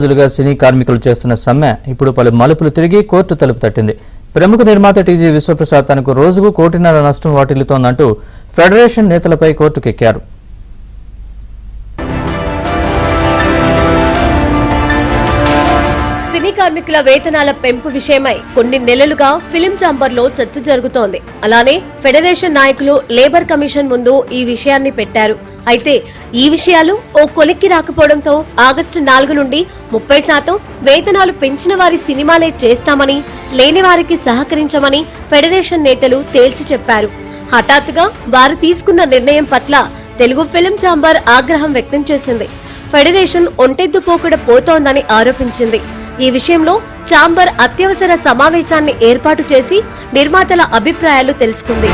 రోజులుగా సినీ కార్మికులు చేస్తున్న సమ్మె ఇప్పుడు పలు మలుపులు తిరిగి కోర్టు తలుపు తట్టింది. ప్రముఖ నిర్మాత టీజీ విశ్వప్రసాద్ తనకు రోజుకు 1.5 కోటి నష్టం వాటిల్లుతోందంటూ ఫెడరేషన్ నేతలపై కోర్టుకెక్కారు. సినీ కార్మికుల వేతనాల పెంపు విషయమై కొన్ని నెలలుగా ఫిలిం ఛాంబర్లో చర్చ జరుగుతోంది. అలానే ఫెడరేషన్ నాయకులు లేబర్ కమిషన్ ముందు ఈ విషయాన్ని పెట్టారు. అయితే ఈ విషయాలు ఓ కొలిక్కి రాకపోవడంతో ఆగస్టు 4 నుండి 30% వేతనాలు పెంచిన వారి సినిమాలే చేస్తామని, లేని వారికి సహకరించమని ఫెడరేషన్ నేతలు తేల్చి చెప్పారు. హఠాత్తుగా వారు తీసుకున్న నిర్ణయం పట్ల తెలుగు ఫిలిం ఛాంబర్ ఆగ్రహం వ్యక్తం చేసింది. ఫెడరేషన్ ఒంటెద్దు పోకడ పోతోందని ఆరోపించింది. ఈ విషయంలో ఛాంబర్ అత్యవసర సమావేశాన్ని ఏర్పాటు చేసి నిర్మాతల అభిప్రాయాలు తెలుసుకుంది.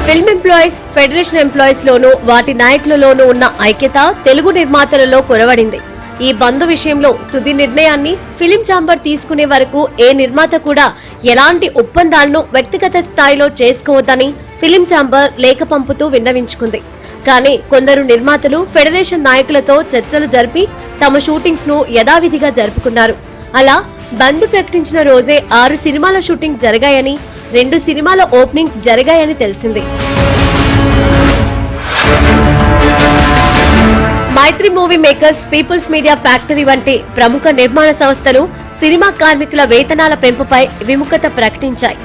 ఫిల్మ్ ఎంప్లాయీస్, ఫెడరేషన్ ఎంప్లాయీస్ లోనూ వాటి నాయకులలోనూ ఉన్న ఐక్యత తెలుగు నిర్మాతలలో కొరవడింది. ఈ బంద్ విషయంలో తుది నిర్ణయాన్ని ఫిలిం ఛాంబర్ తీసుకునే వరకు ఏ నిర్మాత కూడా ఎలాంటి ఒప్పందాలను వ్యక్తిగత స్థాయిలో చేసుకోవద్దని ఫిలిం ఛాంబర్ లేఖ పంపుతూ విన్నవించుకుంది. కానీ కొందరు నిర్మాతలు ఫెడరేషన్ నాయకులతో చర్చలు జరిపి తమ షూటింగ్స్ ను యథావిధిగా జరుపుకున్నారు. అలా బంద్ ప్రకటించిన రోజే 6 సినిమాల షూటింగ్ జరిగాయని, 2 సినిమాల ఓపెనింగ్స్ జరిగాయని తెలిసింది. Mythri movie makers, people's media factory వంటి ప్రముఖ నిర్మాణ సంస్థలు సినిమా కార్మికుల వేతనాల పెంపుపై విముఖత ప్రకటించాయి.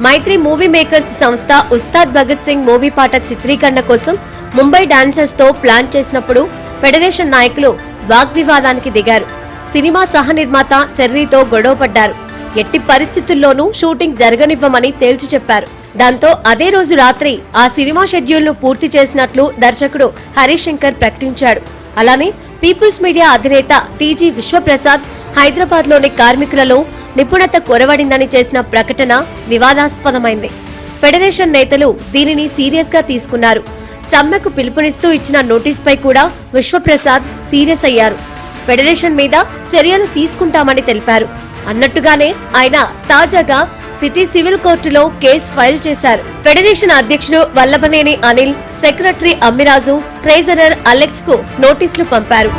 మైత్రి మూవీ మేకర్స్ సంస్థ ఉస్తాద్ భగత్ సింగ్ మూవీ పాట చిత్రీకరణ కోసం ముంబై డాన్సర్స్ తో ప్లాన్ చేసినప్పుడు ఫెడరేషన్ నాయకులు వాగ్వివాదానికి దిగారు. సినిమా సహ నిర్మాత చెర్రీతో గొడవపడ్డారు. ఎట్టి పరిస్థితుల్లోనూ షూటింగ్ జరగనివ్వమని తేల్చి చెప్పారు. దాంతో అదే రోజు రాత్రి ఆ సినిమా షెడ్యూల్ ను పూర్తి చేసినట్లు దర్శకుడు హరీష్ శంకర్ ప్రకటించాడు. అలానే పీపుల్స్ మీడియా అధినేత టీజీ విశ్వప్రసాద్ హైదరాబాద్ లోని కార్మికులలో నిపుణత కొరవడిందని చేసిన ప్రకటన వివాదాస్పదమైంది. ఫెడరేషన్ నేతలు దీనిని సీరియస్ గా తీసుకున్నారు. సమ్మెకు పిలుపునిస్తూ ఇచ్చిన నోటీస్ పై కూడా విశ్వప్రసాద్ సీరియస్ అయ్యారు. ఫెడరేషన్ మీద చర్యలు తీసుకుంటామని తెలిపారు. అన్నట్టుగానే ఆయన తాజాగా సిటీ సివిల్ కోర్టులో కేసు ఫైల్ చేశారు. ఫెడరేషన్ అధ్యక్షుడు Vallabhaneni Anil, secretary Ammiraju, treasurer Alex కు నోటీసులు పంపారు.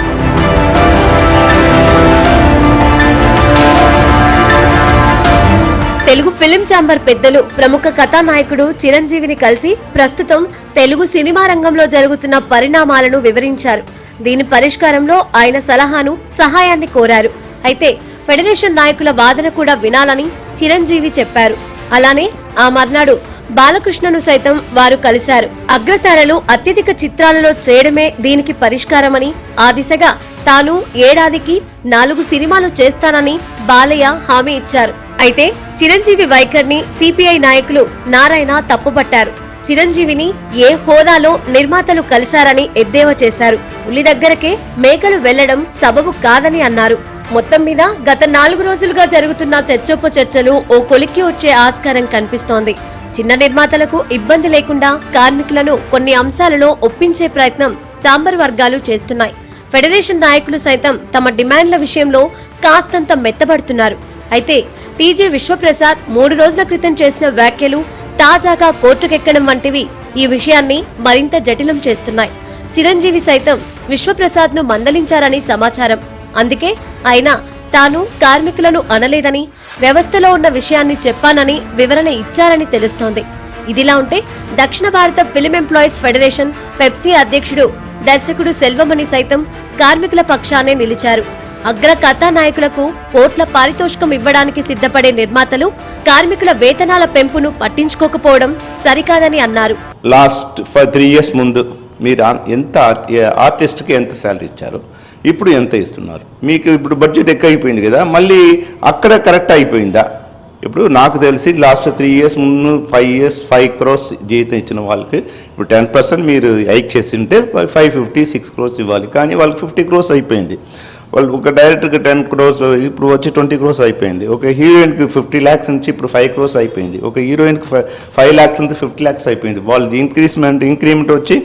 తెలుగు ఫిలిం ఛాంబర్ పెద్దలు ప్రముఖ కథానాయకుడు చిరంజీవిని కలిసి ప్రస్తుతం తెలుగు సినిమా రంగంలో జరుగుతున్న పరిణామాలను వివరించారు. దీని పరిష్కారంలో ఆయన సలహాను, సహాయాన్ని కోరారు. అయితే ఫెడరేషన్ నాయకుల వాదన కూడా వినాలని చిరంజీవి చెప్పారు. అలానే ఆ మర్నాడు బాలకృష్ణను సైతం వారు కలిశారు. అగ్రతారలు అత్యధిక చిత్రాలలో చేయడమే దీనికి పరిష్కారమని, ఆ దిశగా తాను ఏడాదికి 4 సినిమాలు చేస్తానని బాలయ్య హామీ ఇచ్చారు. అయితే చిరంజీవి వైఖరిని సిపిఐ నాయకులు నారాయణ తప్పుపట్టారు. చిరంజీవిని ఏ హోదాలో నిర్మాతలు కలిశారని ఎద్దేవా చేశారు. పులి దగ్గరకే మేకలు వెళ్లడం సబబు కాదని అన్నారు. మొత్తం మీద గత 4 రోజులుగా జరుగుతున్న చర్చోపచర్చలు ఓ కొలిక్కి వచ్చే ఆస్కారం కనిపిస్తోంది. చిన్న నిర్మాతలకు ఇబ్బంది లేకుండా కార్మికులను కొన్ని అంశాలలో ఒప్పించే ప్రయత్నం ఛాంబర్ వర్గాలు చేస్తున్నాయి. ఫెడరేషన్ నాయకులు సైతం తమ డిమాండ్ల విషయంలో కాస్తంత మెత్తబడుతున్నారు. అయితే టీజీ విశ్వప్రసాద్ 3 రోజుల క్రితం చేసిన వ్యాఖ్యలు తాజాగా కోర్టుకెక్కడం వంటివి ఈ విషయాన్ని మరింత జటిలం చేస్తున్నాయి. చిరంజీవి సైతం విశ్వప్రసాద్ ను మందలించారని సమాచారం. అందుకే ఆయన తాను కార్మికులను అనలేదని, వ్యవస్థలో ఉన్న విషయాన్ని చెప్పానని వివరణ ఇచ్చారని తెలుస్తోంది. ఇదిలా ఉంటే దక్షిణ భారత ఫిలిం ఎంప్లాయీస్ ఫెడరేషన్ పెప్సీ అధ్యక్షుడు దర్శకుడు సెల్వమణి సైతం కార్మికుల పక్షానే నిలిచారు. అగ్ర కథానాయకులకు కోట్ల పారితోషికం ఇవ్వడానికి సిద్ధపడే నిర్మాతలు కార్మికుల వేతనాల పెంపును పట్టించుకోకపోవడం సరికాదని అన్నారు. లాస్ట్ 3 years ముందు మీరు ఎంత ఆర్టిస్ట్కి ఎంత శాలరీ ఇచ్చారు, ఇప్పుడు ఎంత ఇస్తున్నారు? మీకు ఇప్పుడు బడ్జెట్ ఎక్కువ అయిపోయింది కదా, మళ్ళీ అక్కడ కరెక్ట్ అయిపోయిందా? ఇప్పుడు నాకు తెలిసి లాస్ట్ 3 years ముందు 5 years 5 crores జీతం ఇచ్చిన వాళ్ళకి ఇప్పుడు 10% మీరు హైక్ చేసి ఉంటే 550-6 crores ఇవ్వాలి. కానీ వాళ్ళకి 50 crores అయిపోయింది. వాళ్ళు ఒక డైరెక్టర్కి 10 crores ఇప్పుడు వచ్చి 20 crores అయిపోయింది. ఒక హీరోయిన్కి 50 lakhs నుంచి ఇప్పుడు 5 crores అయిపోయింది. ఒక హీరోయిన్కి 5 lakhs నుంచి 50 lakhs అయిపోయింది. వాళ్ళు ఇంక్రిమెంట్ వచ్చి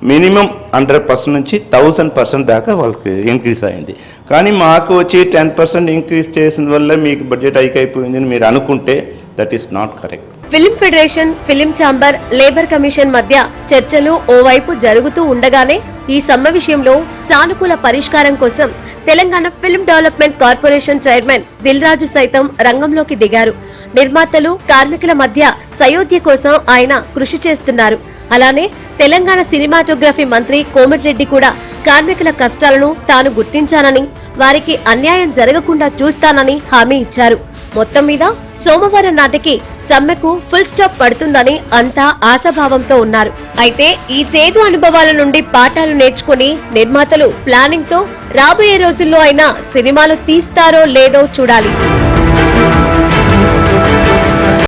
మినిమం 100% నుంచి 1000% దాకా వాళ్ళకి ఇంక్రీజ్ అయింది. కానీ మాకు వచ్చి 10% ఇంక్రీజ్ చేసిన వల్ల మీకు బడ్జెట్ హైక్ అయిపోయిందని మీరు అనుకుంటే that is not correct. Film federation, film chamber, labour commission మధ్య చర్చలు ఓవైపు జరుగుతూ ఉండగానే ఈ సమ్మె విషయంలో సానుకూల పరిష్కారం కోసం Telangana film development corporation chairman Dil Raju సైతం రంగంలోకి దిగారు. నిర్మాతలు, కార్మికుల మధ్య సయోధ్య కోసం ఆయన కృషి చేస్తున్నారు. అలానే తెలంగాణ సినిమాటోగ్రఫీ మంత్రి కోమటిరెడ్డి కూడా కార్మికుల కష్టాలను తాను గుర్తించానని, వారికి అన్యాయం జరగకుండా చూస్తానని హామీ ఇచ్చారు. మొత్తం మీద సోమవారం నాటికి సమ్మెకు ఫుల్ స్టాప్ పడుతుందని అంతా ఆశాభావంతో ఉన్నారు. అయితే ఈ చేదు అనుభవాల నుండి పాఠాలు నేర్చుకుని నిర్మాతలు ప్లానింగ్ తో రాబోయే రోజుల్లో అయినా సినిమాలు తీస్తారో లేదో చూడాలి.